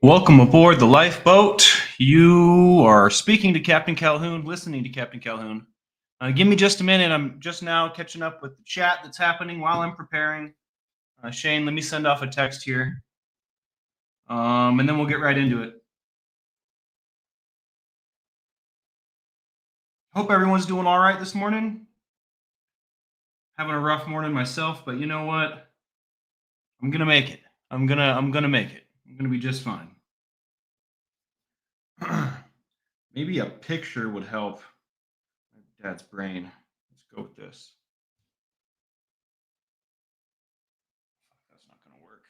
Welcome aboard the lifeboat. You are speaking to Captain Calhoun, listening to Captain Calhoun. Give me just a minute. I'm just now catching up with the chat that's happening while I'm preparing. Shane, let me send off a text here. And then we'll get right into it. Hope everyone's doing all right this morning. Having a rough morning myself, but you know what? I'm gonna make it. I'm gonna make it. I'm gonna be just fine. Maybe a picture would help. My dad's brain. Let's go with this. That's not gonna work.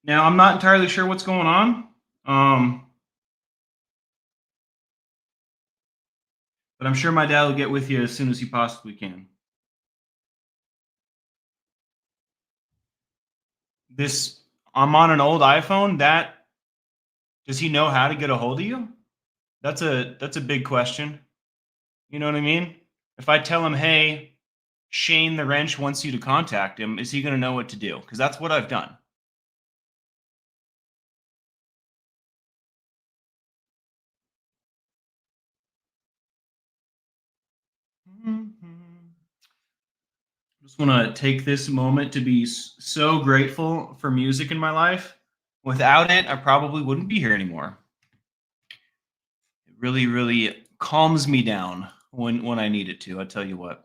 Now, I'm not entirely sure what's going on, but I'm sure my dad will get with you as soon as he possibly can. I'm on an old iPhone. Does he know how to get a hold of you? That's a big question. You know what I mean? If I tell him, hey, Shane the wrench wants you to contact him, is he going to know what to do? Because that's what I've done. Just want to take this moment to be so grateful for music in my life. Without it, I probably wouldn't be here anymore. It really, really calms me down when I need it to. I tell you what.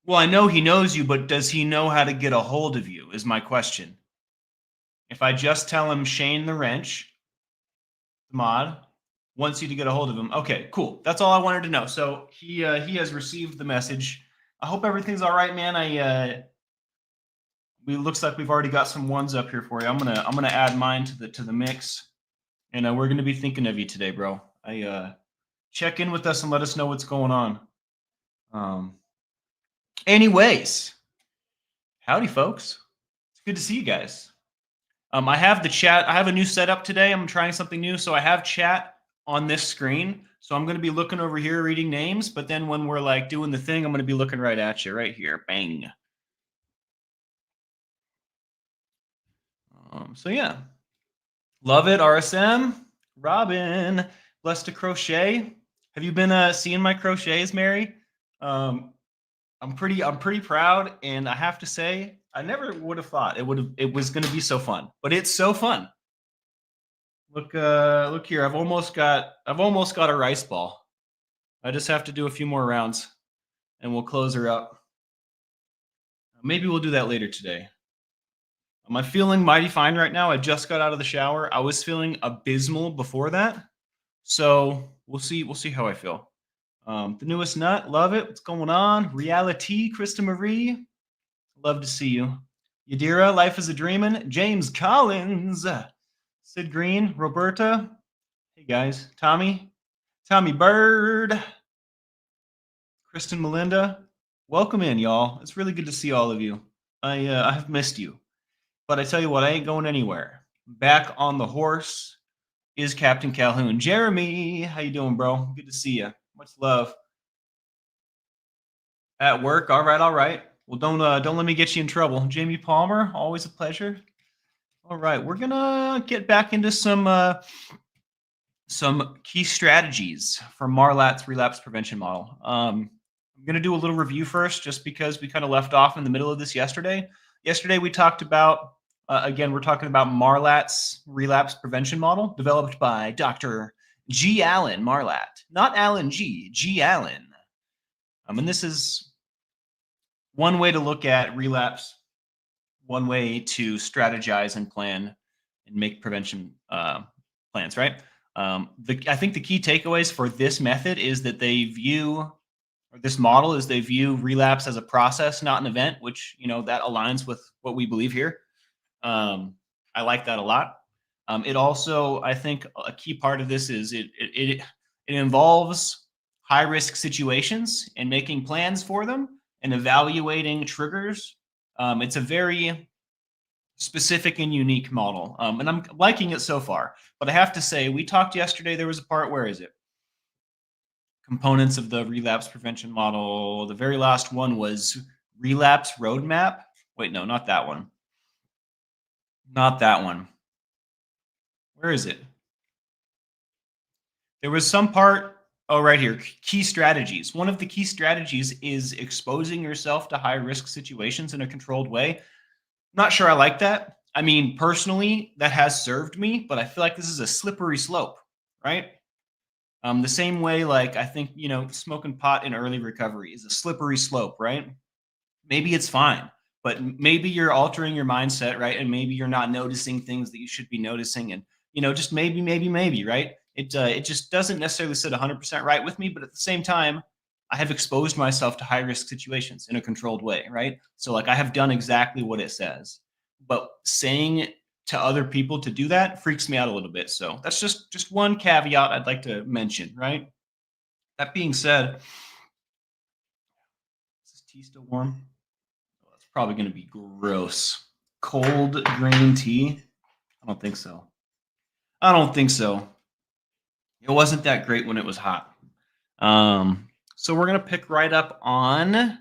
Well, I know he knows you, but does he know how to get a hold of you? Is my question. If I just tell him Shane the wrench, the mod, wants you to get a hold of him. Okay, cool. That's all I wanted to know. So he has received the message. I hope everything's all right, man. It looks like we've already got some ones up here for you. I'm gonna add mine to the mix, and we're gonna be thinking of you today, bro. Check in with us and let us know what's going on. Anyways, howdy, folks. It's good to see you guys. I have the chat. I have a new setup today. I'm trying something new, so I have chat on this screen. So I'm going to be looking over here, reading names. But then when we're like doing the thing, I'm going to be looking right at you, right here. Bang. So yeah, love it. RSM, Robin, blessed to crochet. Have you been seeing my crochets, Mary? I'm pretty proud, and I have to say, I never would have thought it was going to be so fun, but it's so fun. Look here. I've almost got a rice ball. I just have to do a few more rounds, and we'll close her up. Maybe we'll do that later today. Am I feeling mighty fine right now? I just got out of the shower. I was feeling abysmal before that, so we'll see how I feel. The newest nut, love it. What's going on? Reality, Krista Marie, love to see you. Yadira, life is a dreamin'. James Collins, Sid Green, Roberta. Hey guys, Tommy Bird, Kristen Melinda. Welcome in, y'all. It's really good to see all of you. I have missed you, but I tell you what, I ain't going anywhere. Back on the horse is Captain Calhoun. Jeremy, how you doing, bro? Good to see you. Much love. At work, all right. Well, don't let me get you in trouble. Jamie Palmer, always a pleasure. All right, we're gonna get back into some key strategies for Marlatt's relapse prevention model. I'm gonna do a little review first, just because we kind of left off in the middle of this yesterday. Yesterday we talked about again, we're talking about Marlatt's relapse prevention model, developed by Dr. G. Allen Marlatt, not Alan G. G. Allen. And this is one way to look at relapse, one way to strategize and plan and make prevention plans, right? I think the key takeaways for this method is that this model is they view relapse as a process, not an event, which, that aligns with what we believe here. I like that a lot. It also, I think a key part of this is it involves high-risk situations and making plans for them and evaluating triggers. It's a very specific and unique model, and I'm liking it so far. But I have to say, we talked yesterday, there was a part, where is it? components of the relapse prevention model. The very last one was relapse roadmap. Wait, no, not that one. Not that one. Where is it? There was some part. Oh, right here. Key strategies. One of the key strategies is exposing yourself to high risk situations in a controlled way. Not sure I like that. I mean, personally, that has served me, but I feel like this is a slippery slope, right? The same way, like I think smoking pot in early recovery is a slippery slope, right? Maybe it's fine, but maybe you're altering your mindset, right? And maybe you're not noticing things that you should be noticing, and just maybe, right? It just doesn't necessarily sit 100% right with me, but at the same time, I have exposed myself to high risk situations in a controlled way, right? So like I have done exactly what it says, but saying to other people to do that freaks me out a little bit. So that's just one caveat I'd like to mention, right? That being said, is this tea still warm? Well, it's probably going to be gross. Cold green tea? I don't think so. I don't think so. It wasn't that great when it was hot. So we're going to pick right up on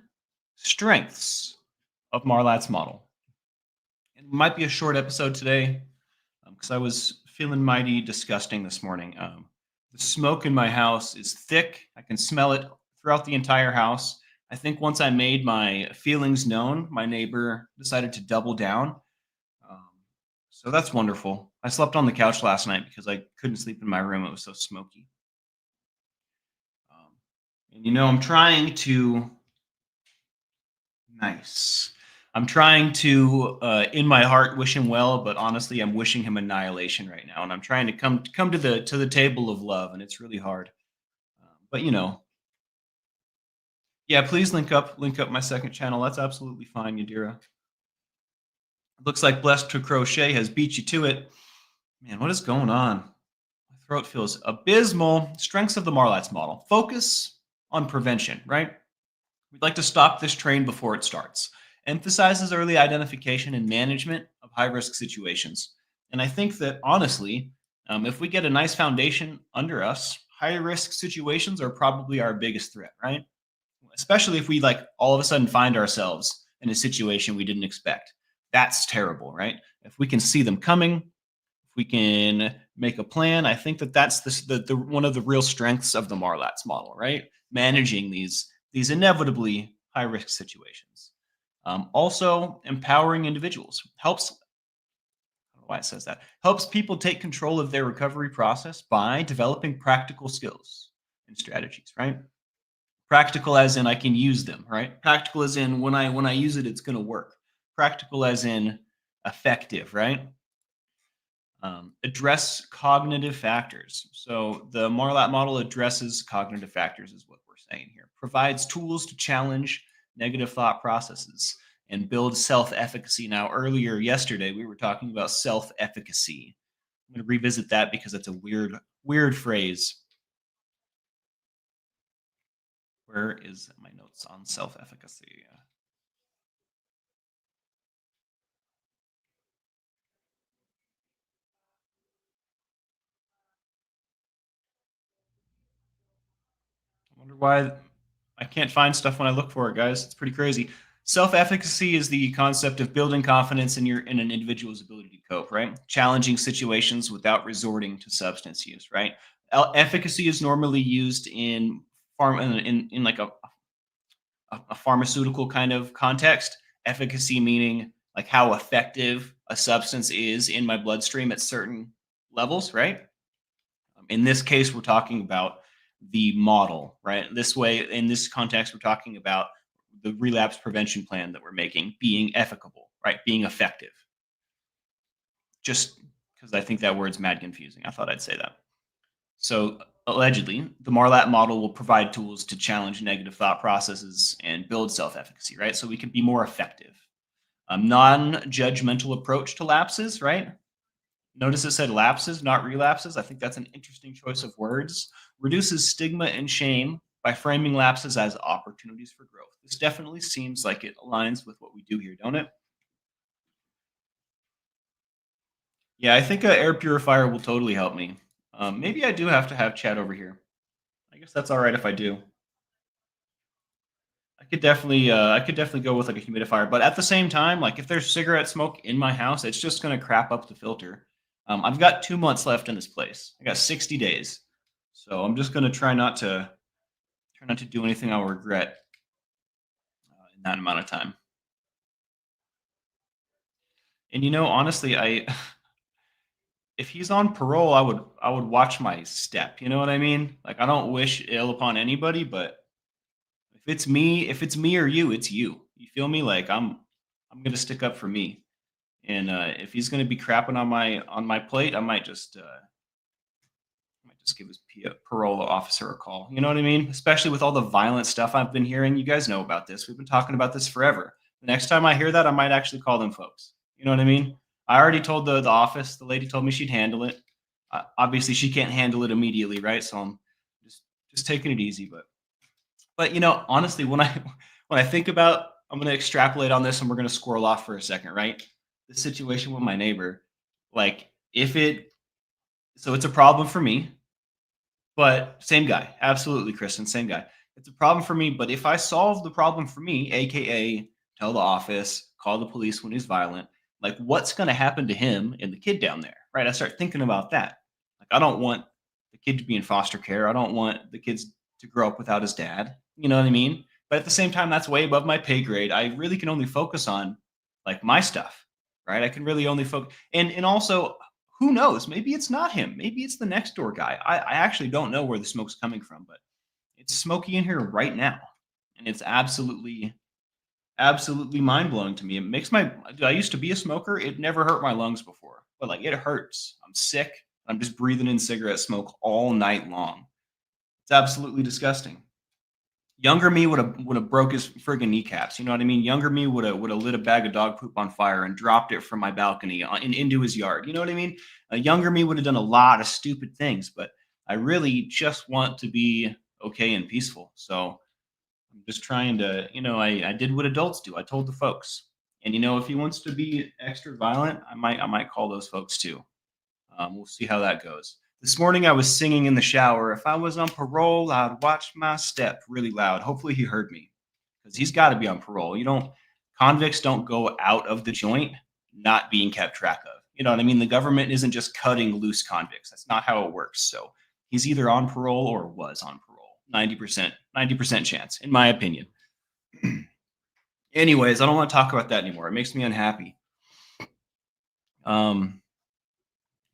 strengths of Marlatt's model. It might be a short episode today because I was feeling mighty disgusting this morning. The smoke in my house is thick. I can smell it throughout the entire house. I think once I made my feelings known, my neighbor decided to double down. Um, so that's wonderful. I slept on the couch last night because I couldn't sleep in my room. It was so smoky. And I'm trying to nice. I'm trying to, in my heart, wish him well, but honestly, I'm wishing him annihilation right now, and I'm trying to come to the table of love, and it's really hard. But yeah. Please link up my second channel. That's absolutely fine, Yadira. Looks like Blessed to Crochet has beat you to it. Man, what is going on? My throat feels abysmal. Strengths of the Marlatt's model: focus on prevention. Right. We'd like to stop this train before it starts. Emphasizes early identification and management of high risk situations. And I think that honestly, if we get a nice foundation under us, high risk situations are probably our biggest threat, right? Especially if we like all of a sudden find ourselves in a situation we didn't expect. That's terrible, right? If we can see them coming, if we can make a plan, I think that that's the one of the real strengths of the Marlatt's model, right? Managing these inevitably high risk situations. Also, empowering individuals helps. I don't know why it says that. Helps people take control of their recovery process by developing practical skills and strategies. Right? Practical as in I can use them. Right? Practical as in when I use it, it's going to work. Practical as in effective. Right? Address cognitive factors. So the Marlatt model addresses cognitive factors, is what we're saying here. Provides tools to challenge negative thought processes and build self-efficacy. Now, earlier yesterday, we were talking about self-efficacy. I'm going to revisit that because it's a weird phrase. Where is my notes on self-efficacy? I wonder why I can't find stuff when I look for it, guys. It's pretty crazy. Self-efficacy is the concept of building confidence in an individual's ability to cope, right? Challenging situations without resorting to substance use, right? Efficacy is normally used in like a pharmaceutical kind of context. Efficacy meaning like how effective a substance is in my bloodstream at certain levels, right? In this case, we're talking about the model, right? This way, in this context, we're talking about the relapse prevention plan that we're making being efficable, right? Being effective. Just because I think that word's mad confusing. I thought I'd say that. So, allegedly, the Marlatt model will provide tools to challenge negative thought processes and build self efficacy, right? So we can be more effective. A non judgmental approach to lapses, right? Notice it said lapses, not relapses. I think that's an interesting choice of words. Reduces stigma and shame by framing lapses as opportunities for growth. This definitely seems like it aligns with what we do here, don't it? Yeah, I think an air purifier will totally help me. Maybe I do have to have chat over here. I guess I guess that's all right if I do. I could definitely go with like a humidifier, but at the same time, like if there's cigarette smoke in my house, it's just gonna crap up the filter. I've got 2 months left in this place. I got 60 days, so I'm just gonna try not to do anything I'll regret in that amount of time. And honestly, I if he's on parole, I would watch my step. You know what I mean? Like I don't wish ill upon anybody, but if it's me or you, it's you. You feel me? Like I'm gonna stick up for me. And if he's gonna be crapping on my plate, I might just give his parole officer a call. You know what I mean? Especially with all the violent stuff I've been hearing. You guys know about this. We've been talking about this forever. The next time I hear that, I might actually call them folks. You know what I mean? I already told the office. The lady told me she'd handle it. Obviously, she can't handle it immediately, right? So I'm just just taking it easy. But honestly, when I think about, I'm going to extrapolate on this, and we're going to squirrel off for a second, right? The situation with my neighbor, like if it, so it's a problem for me, but same guy. Absolutely, Kristen, same guy. It's a problem for me, but if I solve the problem for me, aka tell the office, call the police when he's violent, like what's going to happen to him and the kid down there, right? I start thinking about that. Like I don't want the kid to be in foster care. I don't want the kids to grow up without his dad. You know what I mean? But at the same time, that's way above my pay grade. I really can only focus on like my stuff, right? I can really only focus, and also who knows? Maybe it's not him. Maybe it's the next door guy. I actually don't know where the smoke's coming from, but it's smoky in here right now. And it's absolutely mind blowing to me. It makes my, I used to be a smoker. It never hurt my lungs before, but like it hurts. I'm sick. I'm just breathing in cigarette smoke all night long. It's absolutely disgusting. Younger me would have broke his friggin' kneecaps. You know what I mean? Younger me would have lit a bag of dog poop on fire and dropped it from my balcony into his yard. You know what I mean? A younger me would have done a lot of stupid things, but I really just want to be okay and peaceful. So I'm just trying to, I did what adults do. I told the folks, and if he wants to be extra violent, I might call those folks too. We'll see how that goes. This morning I was singing in the shower. If I was on parole, I'd watch my step really loud. Hopefully he heard me because he's got to be on parole. Convicts don't go out of the joint not being kept track of. You know what I mean? The government isn't just cutting loose convicts. That's not how it works. So he's either on parole or was on parole. 90% chance, in my opinion. Anyways, I don't want to talk about that anymore. It makes me unhappy. Um,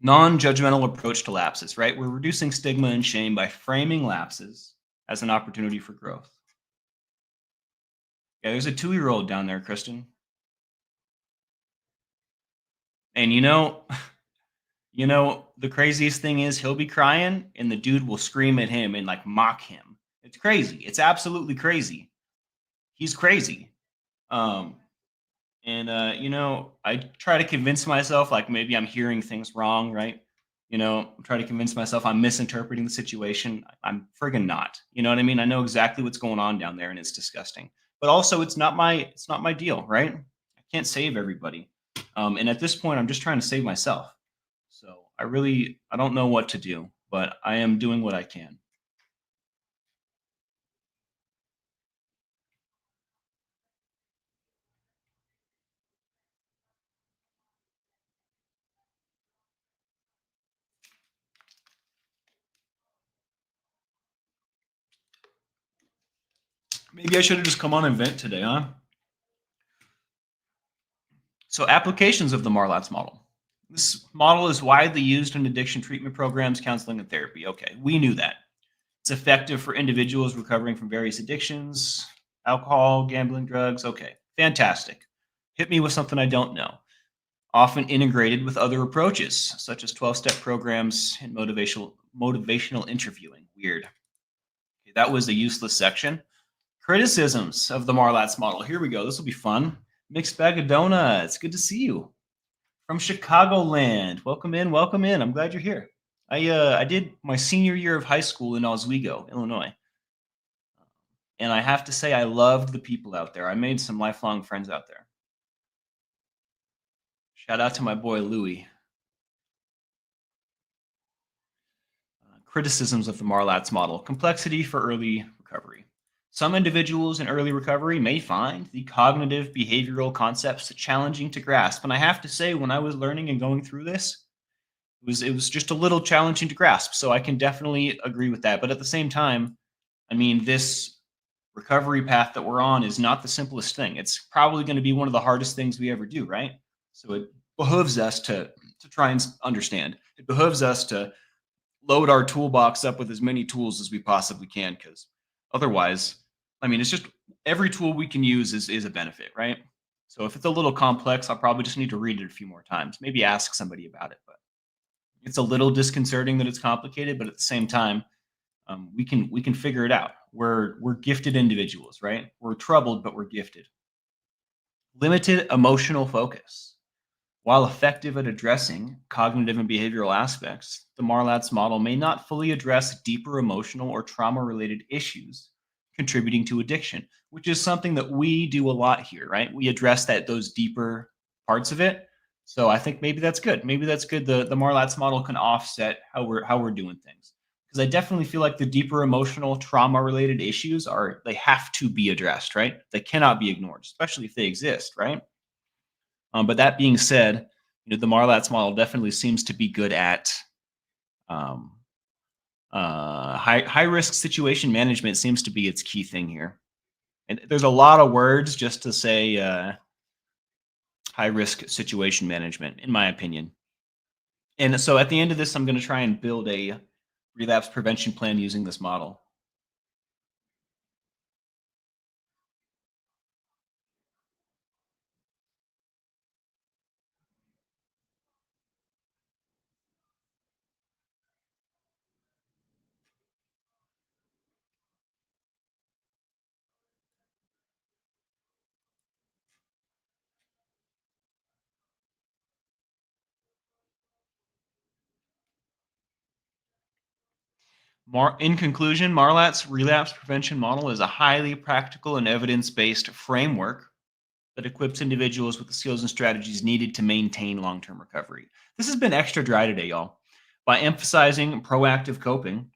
Non-judgmental approach to lapses, right? We're reducing stigma and shame by framing lapses as an opportunity for growth. Yeah, there's a 2-year-old down there, Kristen. And the craziest thing is he'll be crying and the dude will scream at him and like mock him. It's crazy. It's absolutely crazy. He's crazy. Um, And I try to convince myself like maybe I'm hearing things wrong, right? Try to convince myself I'm misinterpreting the situation. I'm friggin' not. You know what I mean? I know exactly what's going on down there and it's disgusting. But also it's not my deal, right? I can't save everybody. And at this point I'm just trying to save myself. So I don't know what to do, but I am doing what I can. Maybe I should have just come on and vent today, huh? So, applications of the Marlatt's model. This model is widely used in addiction treatment programs, counseling, and therapy. Okay, we knew that. It's effective for individuals recovering from various addictions, alcohol, gambling, drugs. Okay, fantastic. Hit me with something I don't know. Often integrated with other approaches, such as 12-step programs and motivational interviewing. Weird. Okay, that was the useless section. Criticisms of the Marlatt's model. Here we go. This will be fun. Mixed bag of donuts. Good to see you from Chicagoland. Welcome in. Welcome in. I'm glad you're here. I did my senior year of high school in Oswego, Illinois, and I have to say I loved the people out there. I made some lifelong friends out there. Shout out to my boy Louie. Criticisms of the Marlatt's model: complexity for early recovery. Some individuals in early recovery may find the cognitive behavioral concepts challenging to grasp. And I have to say, when I was learning and going through this, it was just a little challenging to grasp. So I can definitely agree with that. But at the same time, I mean, this recovery path that we're on is not the simplest thing. It's probably going to be one of the hardest things we ever do, right? So it behooves us to try and understand. It behooves us to load our toolbox up with as many tools as we possibly can, because otherwise, I mean, it's just every tool we can use is a benefit, right? So if it's a little complex, I'll probably just need to read it a few more times, maybe ask somebody about it. But it's a little disconcerting that it's complicated, but at the same time, we can figure it out. We're gifted individuals, right? We're troubled, but we're gifted. Limited emotional focus. While effective at addressing cognitive and behavioral aspects, the Marlatt's model may not fully address deeper emotional or trauma related issues contributing to addiction, which is something that we do a lot here, right? We address those deeper parts of it. So I think maybe that's good. Maybe that's good. The Marlatt's model can offset how we're doing things. Because I definitely feel like the deeper emotional trauma related issues they have to be addressed, right? They cannot be ignored, especially if they exist, right? But that being said, the Marlatt's model definitely seems to be good at um, high risk situation management. Seems to be its key thing here. And there's a lot of words just to say high risk situation management, in my opinion. And so at the end of this, I'm going to try and build a relapse prevention plan using this model. In conclusion, Marlatt's relapse prevention model is a highly practical and evidence based framework that equips individuals with the skills and strategies needed to maintain long term recovery. This has been extra dry today, y'all. By emphasizing proactive coping,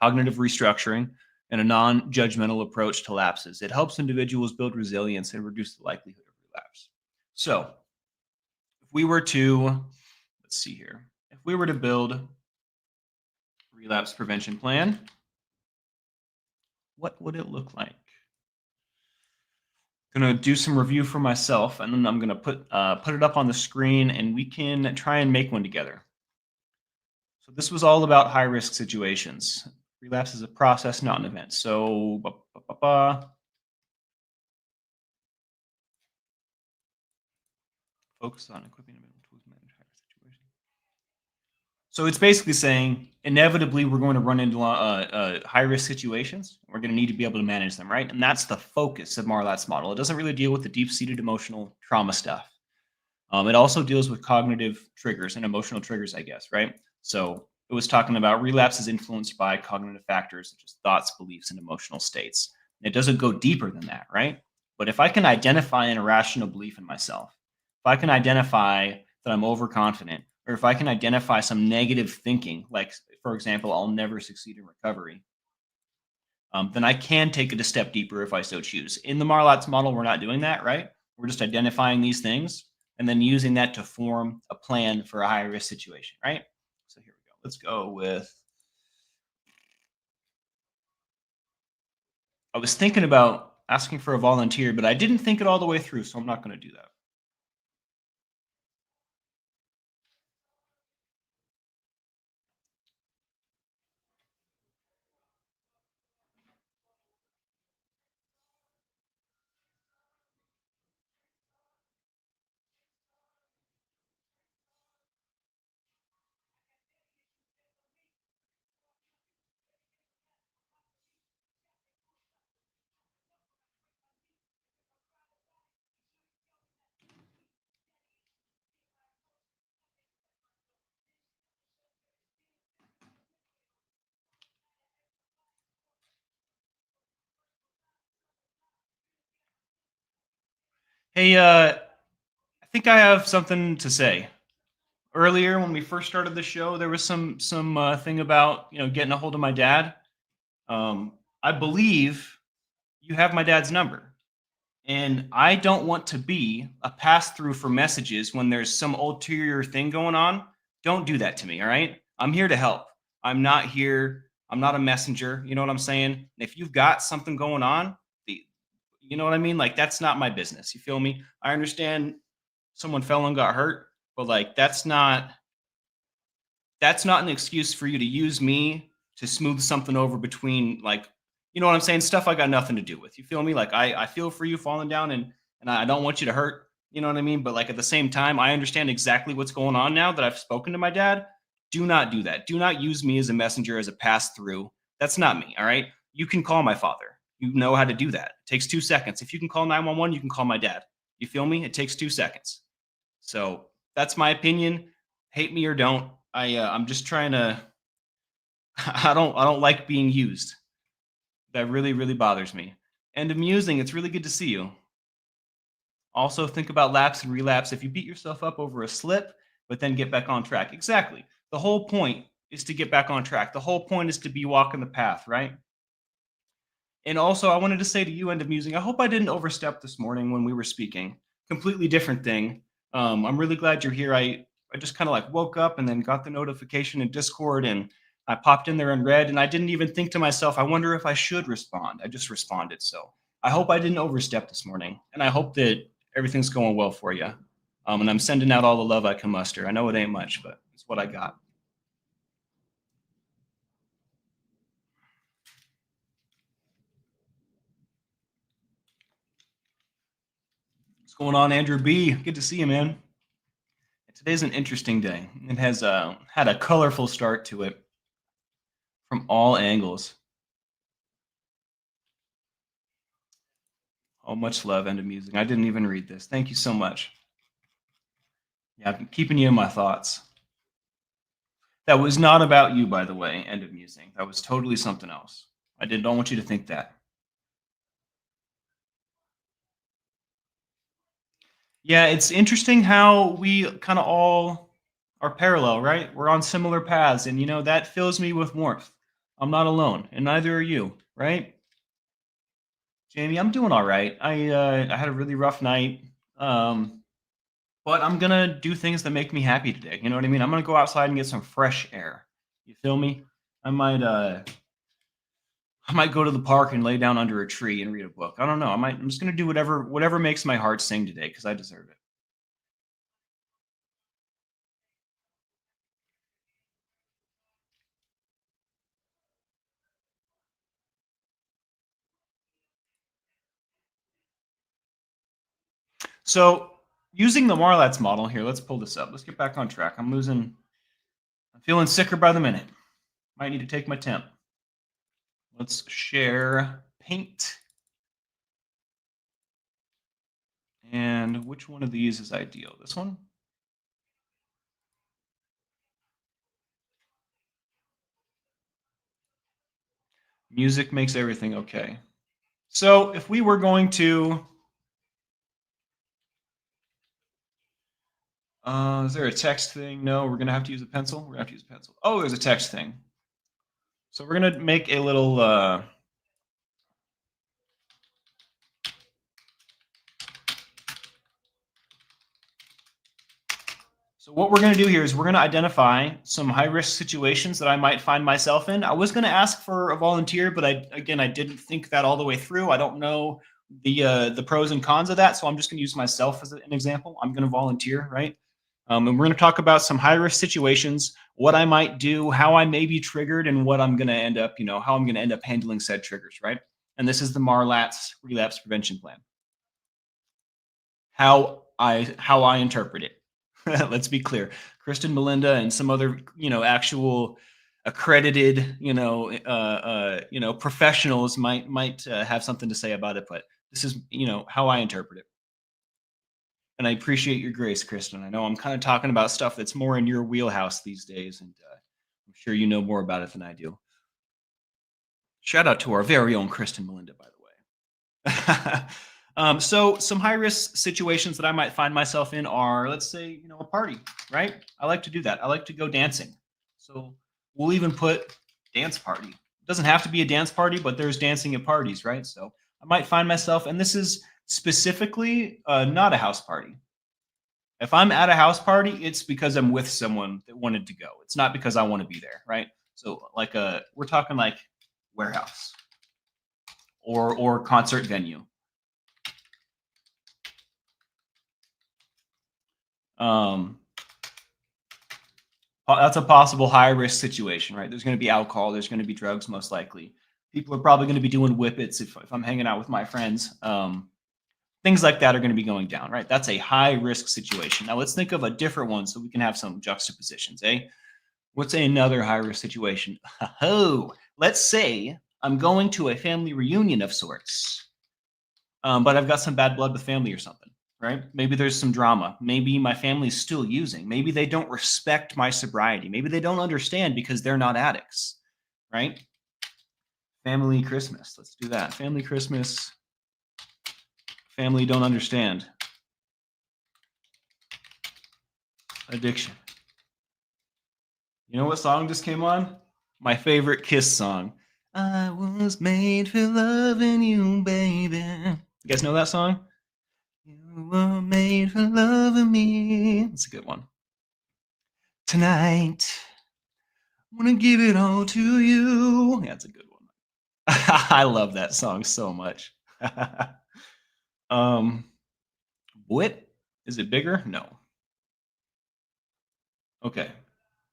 cognitive restructuring, and a non judgmental approach to lapses, it helps individuals build resilience and reduce the likelihood of relapse. So, if we were to, let's see here, if we were to build a relapse prevention plan, what would it look like? Gonna do some review for myself, and then I'm gonna put it up on the screen, and we can try and make one together. So this was all about high risk situations. Relapse is a process, not an event. So focus on equipping tools to manage high risk situations. So it's basically saying inevitably we're going to run into high risk situations. We're going to need to be able to manage them, right? And that's the focus of Marlatt's model. It doesn't really deal with the deep seated emotional trauma stuff. It also deals with cognitive triggers and emotional triggers, I guess, right? So it was talking about relapse is influenced by cognitive factors such as thoughts, beliefs, and emotional states. It doesn't go deeper than that, right? But if I can identify an irrational belief in myself, if I can identify that I'm overconfident, or if I can identify some negative thinking, like, for example, I'll never succeed in recovery, then I can take it a step deeper if I so choose. In the Marlatt's model, we're not doing that, right? We're just identifying these things and then using that to form a plan for a high risk situation, right? So here we go. Let's go with. I was thinking about asking for a volunteer, but I didn't think it all the way through, so I'm not going to do that. Hey, I think I have something to say, earlier when we first started the show, there was some thing about getting a hold of my dad. I believe you have my dad's number. And I don't want to be a pass through for messages when there's some ulterior thing going on. Don't do that to me. All right. I'm here to help. I'm not here. I'm not a messenger. You know what I'm saying? If you've got something going on, the, you know what I mean? Like, that's not my business. You feel me? I understand someone fell and got hurt, but like, that's not an excuse for you to use me to smooth something over between, like, you know what I'm saying, stuff I got nothing to do with. You feel me? Like, I feel for you falling down, and I don't want you to hurt. You know what I mean? But like, at the same time, I understand exactly what's going on now that I've spoken to my dad. Do not do that. Do not use me as a messenger, as a pass through. That's not me. All right. You can call my father. You know how to do that. It takes 2 seconds. If you can call 911, you can call my dad. You feel me? It takes 2 seconds. So that's my opinion. Hate me or don't. I'm just trying to. I don't like being used. That really really bothers me. And amusing. It's really good to see you. Also, think about lapse and relapse. If you beat yourself up over a slip, but then get back on track. Exactly. The whole point is to get back on track. The whole point is to be walking the path, right? And also, I wanted to say to you, end of musing, I hope I didn't overstep this morning when we were speaking. Completely different thing. I'm really glad you're here. I just kind of like woke up and then got the notification in Discord, and I popped in there and read, and I didn't even think to myself, I wonder if I should respond. I just responded. So I hope I didn't overstep this morning, and I hope that everything's going well for you. And I'm sending out all the love I can muster. I know it ain't much, but it's what I got. What's going on, Andrew B? Good to see you, man. Today's an interesting day. It has had a colorful start to it from all angles. Oh, much love and amusing. I didn't even read this. Thank you so much. Yeah, I've been keeping you in my thoughts. That was not about you, by the way, end of musing. That was totally something else. Don't want you to think that. Yeah, it's interesting how we kind of all are parallel, right? We're on similar paths, and that fills me with warmth. I'm not alone, and neither are you, right? Jamie, I'm doing all right. I had a really rough night, but I'm gonna do things that make me happy today. You know what I mean? I'm gonna go outside and get some fresh air. You feel me? I might uh, I might go to the park and lay down under a tree and read a book. I don't know. I'm just gonna do whatever makes my heart sing today because I deserve it. So using the Marlatt's model here, let's pull this up. Let's get back on track. I'm feeling sicker by the minute. Might need to take my temp. Let's share paint. And which one of these is ideal? This one? Music makes everything okay. So if we were going to, is there a text thing? No, we're going to have to use a pencil. We're going to have to use a pencil. Oh, there's a text thing. So we're going to make a little, so what we're going to do here is we're going to identify some high risk situations that I might find myself in. I was going to ask for a volunteer, but I didn't think that all the way through. I don't know the pros and cons of that, so I'm just going to use myself as an example. I'm going to volunteer, right? And we're going to talk about some high risk situations, what I might do, how I may be triggered, and what I'm going to end up, how I'm going to end up handling said triggers, right? And this is the Marlatt's relapse prevention plan. How I interpret it. Let's be clear. Kristen, Melinda, and some other, actual accredited, professionals might have something to say about it, but this is, how I interpret it. And I appreciate your grace, Kristen. I know I'm kind of talking about stuff that's more in your wheelhouse these days, and I'm sure you know more about it than I do. Shout out to our very own Kristen Melinda, by the way. So some high risk situations that I might find myself in are, let's say, a party, right? I like to do that. I like to go dancing. So we'll even put dance party. It doesn't have to be a dance party, but there's dancing at parties, right? So I might find myself, and this is specifically not a house party. If I'm at a house party, it's because I'm with someone that wanted to go. It's not because I want to be there, right? So like we're talking like warehouse or concert venue. That's a possible high risk situation, right? There's going to be alcohol, there's going to be drugs, most likely. People are probably going to be doing whippets if I'm hanging out with my friends. Things like that are going to be going down, right? That's a high risk situation. Now let's think of a different one so we can have some juxtapositions, eh? What's another high risk situation? Oh, let's say I'm going to a family reunion of sorts, but I've got some bad blood with family or something, right? Maybe there's some drama. Maybe my family's still using. Maybe they don't respect my sobriety. Maybe they don't understand because they're not addicts, right? Family Christmas. Let's do that. Family Christmas. Family don't understand. Addiction. You know what song just came on? My favorite Kiss song. I was made for loving you, baby. You guys know that song? You were made for loving me. It's a good one. Tonight, I'm gonna give it all to you. Yeah, it's a good one. I love that song so much. What? Is it bigger? No. Okay.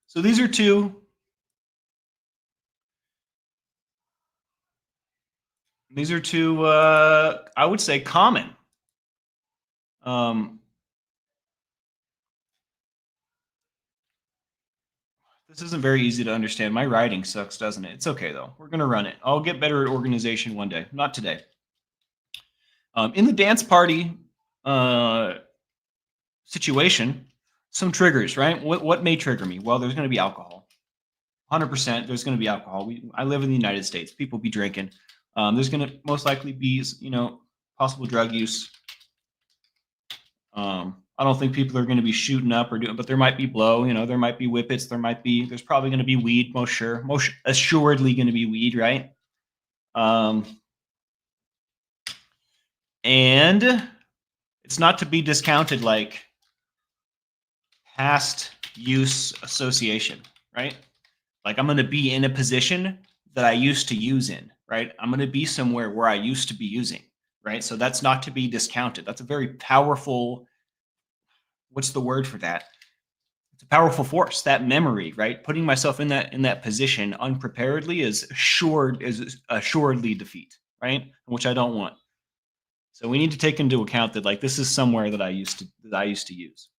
So these are two. These are two, I would say, common. This isn't very easy to understand. My writing sucks, doesn't it? It's okay, though. We're going to run it. I'll get better at organization one day. Not today. In the dance party situation, some triggers, right? What may trigger me? Well, there's going to be alcohol. 100% there's going to be alcohol. I live in the United States. People be drinking. There's going to most likely be, possible drug use. I don't think people are going to be shooting up or doing, but there might be blow, there might be whippets. There's probably going to be weed, most assuredly going to be weed, right? And it's not to be discounted like past use association, right? Like I'm going to be in a position that I used to use in, right? I'm going to be somewhere where I used to be using, right? So that's not to be discounted. That's a very powerful, what's the word for that? It's a powerful force, that memory, right? Putting myself in that position unpreparedly is assuredly defeat, right? Which I don't want. So we need to take into account that like this is somewhere that I used to use.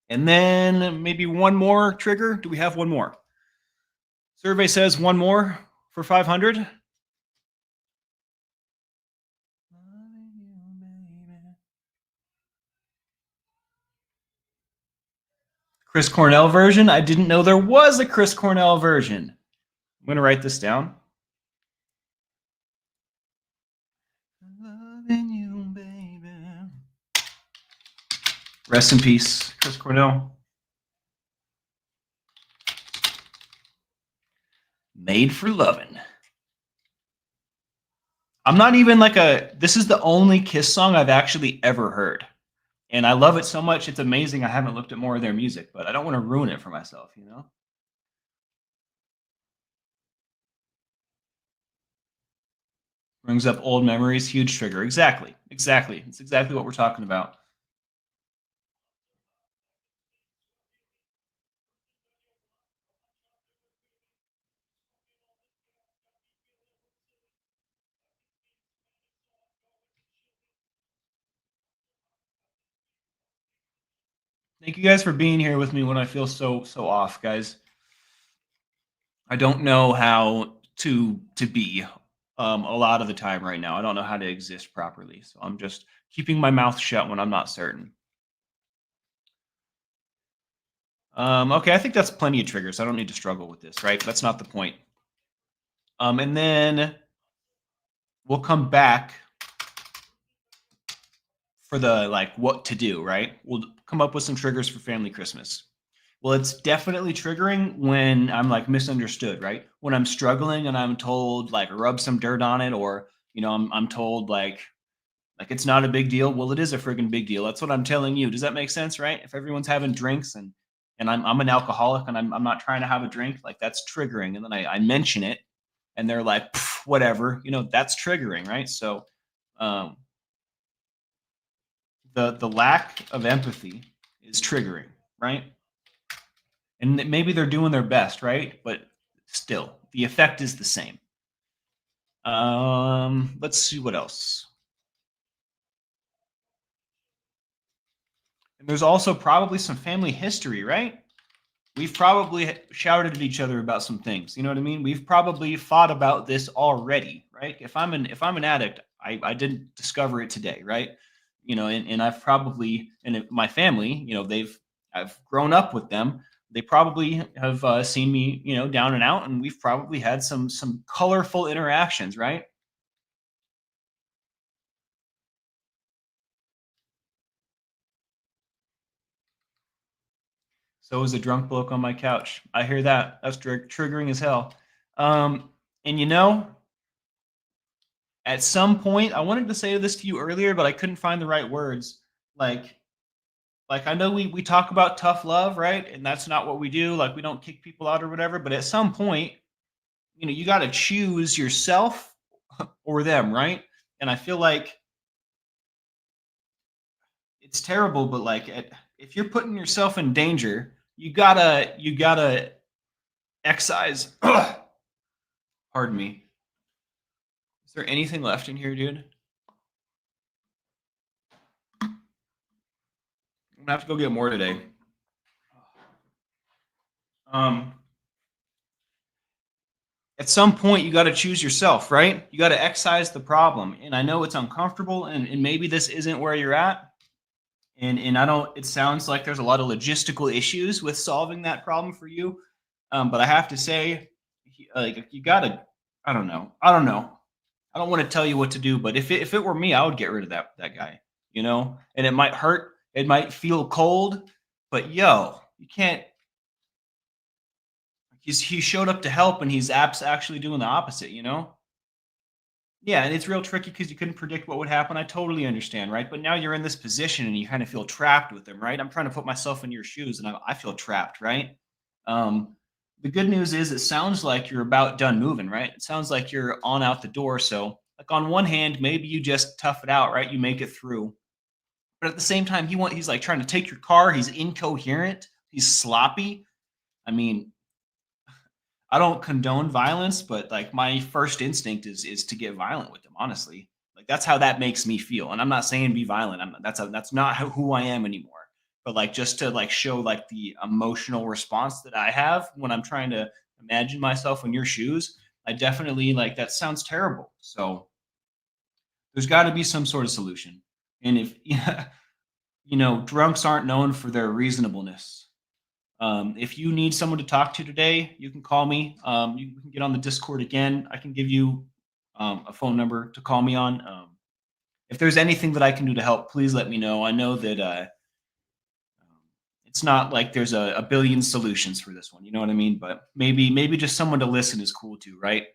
And then maybe one more trigger. Do we have one more? Survey says one more for 500. Chris Cornell version. I didn't know there was a Chris Cornell version. I'm going to write this down. Loving you, baby. Rest in peace, Chris Cornell. Made for loving. I'm not even this is the only Kiss song I've actually ever heard. And I love it so much. It's amazing. I haven't looked at more of their music, but I don't want to ruin it for myself, Brings up old memories, huge trigger. Exactly. It's exactly what we're talking about. Thank you guys for being here with me when I feel so off, guys. I don't know how to be a lot of the time right now. I don't know how to exist properly. So I'm just keeping my mouth shut when I'm not certain. Okay, I think that's plenty of triggers. I don't need to struggle with this, right? That's not the point. And then we'll come back for the like what to do, right? We'll come up with some triggers for family Christmas. Well, it's definitely triggering when I'm like misunderstood, right? When I'm struggling and I'm told like rub some dirt on it, or I'm told like it's not a big deal. Well, it is a friggin' big deal. That's what I'm telling you. Does that make sense, right? If everyone's having drinks and I'm an alcoholic and I'm not trying to have a drink, like that's triggering. And then I mention it and they're like, whatever, that's triggering, right? So um, the lack of empathy is triggering, right? And maybe they're doing their best, right? But still, the effect is the same. Let's see what else. And there's also probably some family history, right? We've probably shouted at each other about some things. You know what I mean? We've probably fought about this already, right? If I'm an addict, I didn't discover it today, right? And I've probably and my family, I've grown up with them. They probably have seen me, down and out, and we've probably had some colorful interactions, right? So is a drunk bloke on my couch. I hear that. That's triggering as hell. Um, and at some point, I wanted to say this to you earlier, but I couldn't find the right words. Like, like I know we talk about tough love, right? And that's not what we do. Like we don't kick people out or whatever. But at some point, you got to choose yourself or them, right? And I feel like it's terrible, but like if you're putting yourself in danger, you gotta excise. Pardon me. Is there anything left in here, dude? I'm gonna have to go get more today. Um, at some point, you got to choose yourself, right? You got to excise the problem. And I know it's uncomfortable, and maybe this isn't where you're at. And I don't. It sounds like there's a lot of logistical issues with solving that problem for you. But I have to say, like you gotta. I don't know. I don't know. I don't want to tell you what to do, but if it were me, I would get rid of that guy. And it might hurt. It might feel cold, but yo, you can't. He showed up to help, and he's actually doing the opposite. Yeah, and it's real tricky because you couldn't predict what would happen. I totally understand, right? But now you're in this position, and you kind of feel trapped with him, right? I'm trying to put myself in your shoes, and I feel trapped, right? Um, the good news is it sounds like you're about done moving, right? It sounds like you're on out the door. So, like on one hand, maybe you just tough it out, right? You make it through. But at the same time, he's like trying to take your car. He's incoherent. He's sloppy. I mean, I don't condone violence, but like my first instinct is to get violent with them. Honestly, like that's how that makes me feel. And I'm not saying be violent. That's not who I am anymore. But like just to like show like the emotional response that I have when I'm trying to imagine myself in your shoes, I definitely like that sounds terrible. So there's got to be some sort of solution. And if yeah, drunks aren't known for their reasonableness. If you need someone to talk to today, you can call me. You can get on the Discord again. I can give you a phone number to call me on. If there's anything that I can do to help, please let me know. I know that it's not like there's a billion solutions for this one. You know what I mean? But maybe just someone to listen is cool too, right?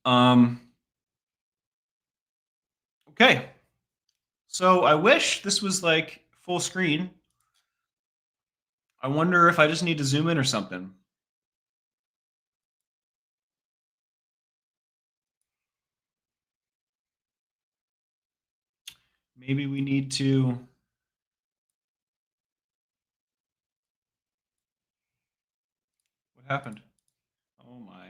um. Okay. So I wish this was like full screen. I wonder if I just need to zoom in or something. Maybe we need to. What happened? Oh my.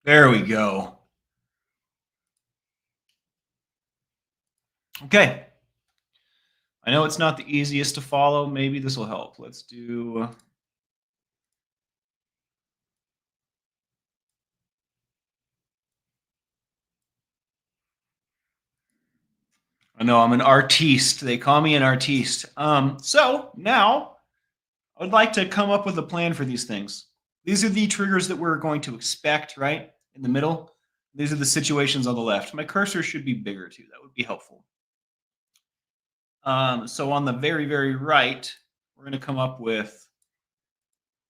There we go. Okay. I know it's not the easiest to follow. Maybe this will help. Let's do. I know I'm an artiste. They call me an artiste. So now I would like to come up with a plan for these things. These are the triggers that we're going to expect, right? In the middle. These are the situations on the left. My cursor should be bigger too. That would be helpful. So on the very, very right, we're going to come up with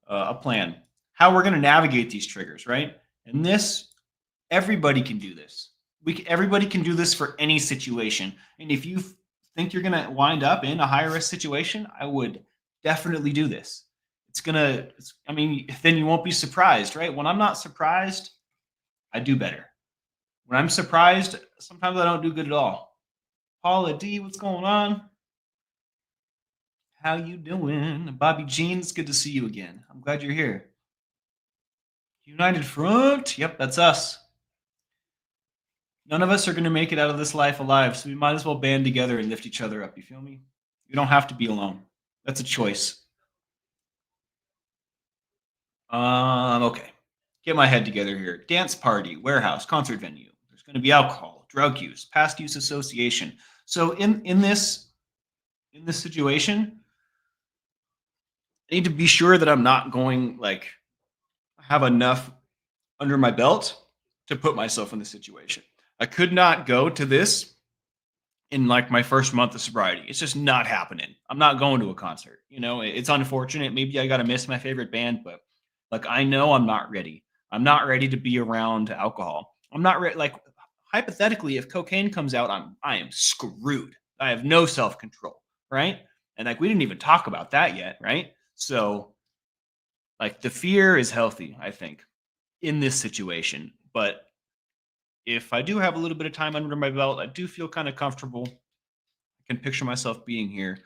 a plan. How we're going to navigate these triggers, right? And this, everybody can do this. Everybody can do this for any situation. And if you think you're going to wind up in a high risk situation, I would definitely do this. I mean, then you won't be surprised, right? When I'm not surprised, I do better. When I'm surprised, sometimes I don't do good at all. Paula D, what's going on? How you doing? Bobby Jean, it's good to see you again. I'm glad you're here. United Front. Yep, that's us. None of us are going to make it out of this life alive, so we might as well band together and lift each other up. You feel me? You don't have to be alone. That's a choice. Okay. Get my head together here. Dance party, warehouse, concert venue. There's going to be alcohol, drug use, past use association. So in this situation, I need to be sure that I'm not going like have enough under my belt to put myself in this situation. I could not go to this in like my first month of sobriety. It's just not happening. I'm not going to a concert. You know, it's unfortunate. Maybe I got to miss my favorite band, but like I know I'm not ready. I'm not ready to be around alcohol. I'm not ready. Like hypothetically, if cocaine comes out, I am screwed. I have no self control, right? And like we didn't even talk about that yet, right? So like the fear is healthy, I think, in this situation. But if I do have a little bit of time under my belt, I do feel kind of comfortable. I can picture myself being here.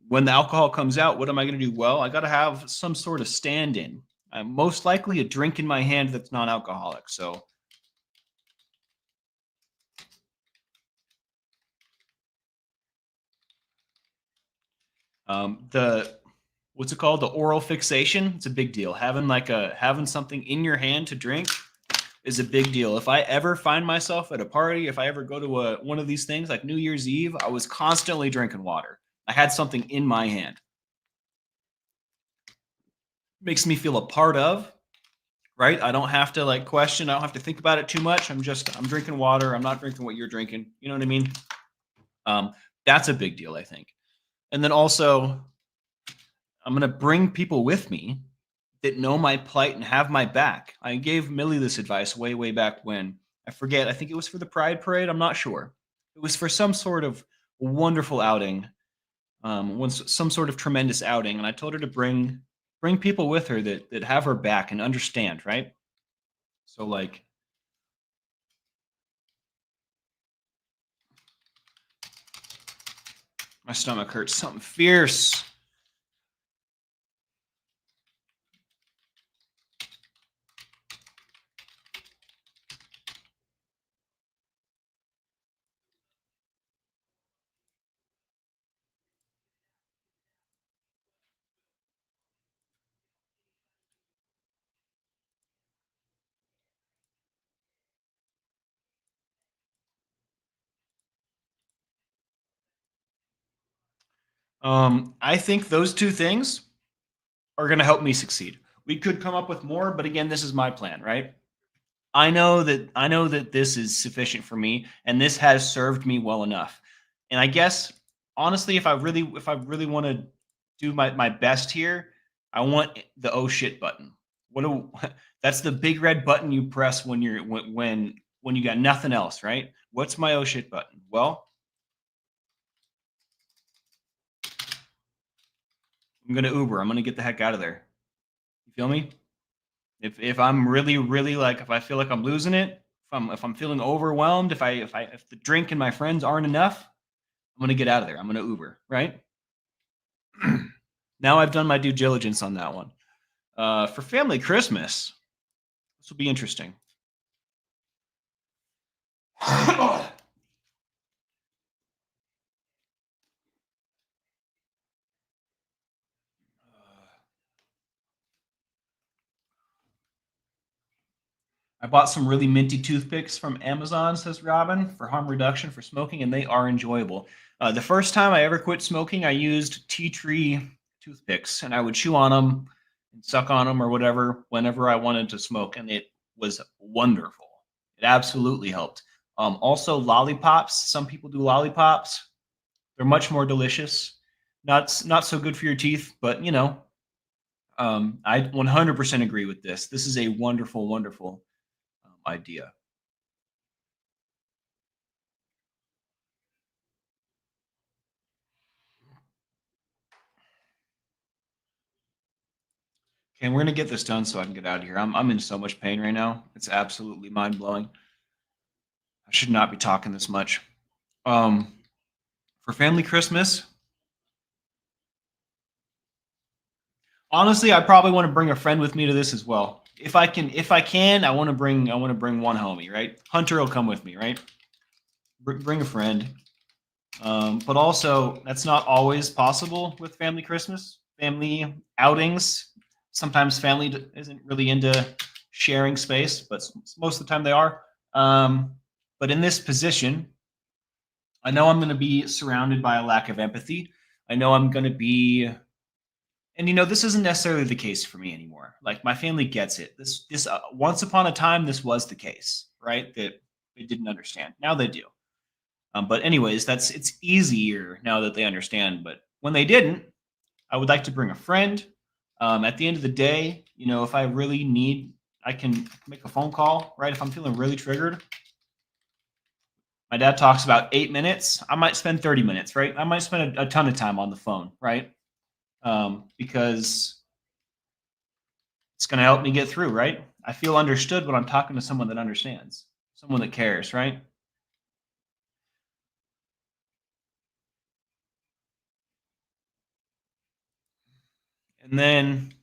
When the alcohol comes out, what am I going to do? Well, I got to have some sort of stand in. Most likely a drink in my hand that's non alcoholic. So, the what's it called? The oral fixation. It's a big deal. Having something in your hand to drink is a big deal. If I ever find myself at a party, if I ever go to one of these things like New Year's Eve, I was constantly drinking water. I had something in my hand. Makes me feel a part of, right? I don't have to like question. I don't have to think about it too much. I'm drinking water. I'm not drinking what you're drinking. You know what I mean? That's a big deal, I think. And then also, I'm going to bring people with me that know my plight and have my back. I gave Millie this advice way, way back when. I forget. I think it was for the Pride Parade. I'm not sure. It was for some sort of wonderful outing, some sort of tremendous outing, and I told her to bring people with her that have her back and understand, right? So like, my stomach hurts. Something fierce. I think those two things are going to help me succeed. We could come up with more, but again, this is my plan, right? I know that this is sufficient for me, and this has served me well enough. And I guess honestly, if I really want to do my best here, I want the oh shit button. What do that's the big red button you press when you got nothing else, right? What's my oh shit button? Well, I'm gonna Uber. I'm gonna get the heck out of there. You feel me? If I'm really really like if I feel like I'm losing it, if I'm feeling overwhelmed, if the drink and my friends aren't enough, I'm gonna get out of there. I'm gonna Uber, right? Now I've done my due diligence on that one. For family Christmas, this will be interesting. I bought some really minty toothpicks from Amazon, says Robin, for harm reduction for smoking, and they are enjoyable. The first time I ever quit smoking, I used tea tree toothpicks, and I would chew on them and suck on them or whatever whenever I wanted to smoke, and it was wonderful. It absolutely helped. Also, lollipops. Some people do lollipops. They're much more delicious. Not so good for your teeth, but I 100% agree with this. This is a wonderful, wonderful idea. Okay, we're gonna get this done so I can get out of here. I'm in so much pain right now. It's absolutely mind blowing. I should not be talking this much. Um, for family Christmas, honestly, I probably want to bring a friend with me to this as well. If I can, I want to bring one homie, right? Hunter will come with me, right? Bring a friend. But also, that's not always possible with family Christmas, family outings. Sometimes family isn't really into sharing space, but most of the time they are. Um, but in this position, I know I'm going to be surrounded by a lack of empathy. I know I'm going to be, and this isn't necessarily the case for me anymore. Like my family gets it. This once upon a time, this was the case, right? That they didn't understand. Now they do. But anyways, it's easier now that they understand. But when they didn't, I would like to bring a friend. At the end of the day, if I really need, I can make a phone call, right? If I'm feeling really triggered, my dad talks about 8 minutes. I might spend 30 minutes, right? I might spend a ton of time on the phone, right? Because it's going to help me get through, right? I feel understood when I'm talking to someone that understands, someone that cares, right? And then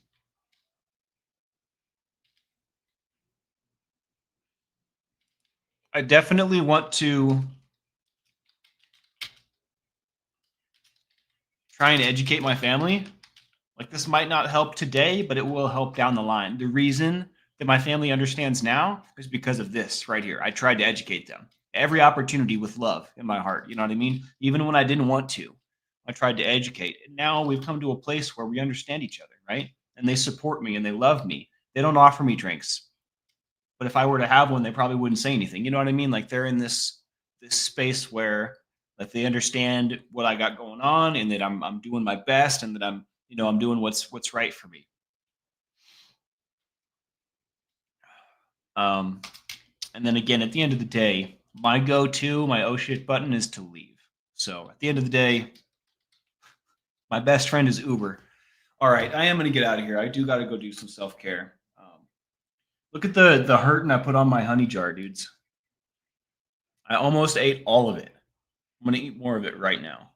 I definitely want to try and educate my family. Like this might not help today, but it will help down the line. The reason that my family understands now is because of this right here. I tried to educate them every opportunity with love in my heart. You know what I mean? Even when I didn't want to, I tried to educate. And now we've come to a place where we understand each other, right? And they support me and they love me. They don't offer me drinks, but if I were to have one, they probably wouldn't say anything. You know what I mean? Like they're in this space where like they understand what I got going on and that I'm doing my best and that I'm doing what's right for me. Um, and then again, at the end of the day, my go-to, my oh shit button is to leave. So at the end of the day, my best friend is Uber. All right, I am gonna get out of here. I do got to go do some self-care. Look at the hurting I put on my honey jar, dudes. I almost ate all of it. I'm gonna eat more of it right now.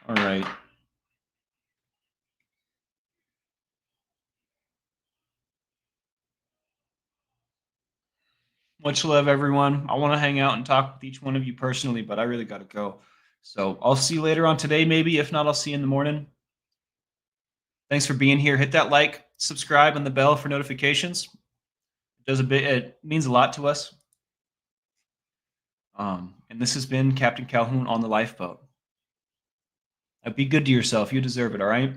All right. Much love, everyone. I want to hang out and talk with each one of you personally, but I really got to go. So I'll see you later on today, maybe. If not, I'll see you in the morning. Thanks for being here. Hit that like, subscribe, and the bell for notifications. It does a bit. It means a lot to us. And this has been Captain Calhoun on the lifeboat. Be good to yourself. You deserve it. All right.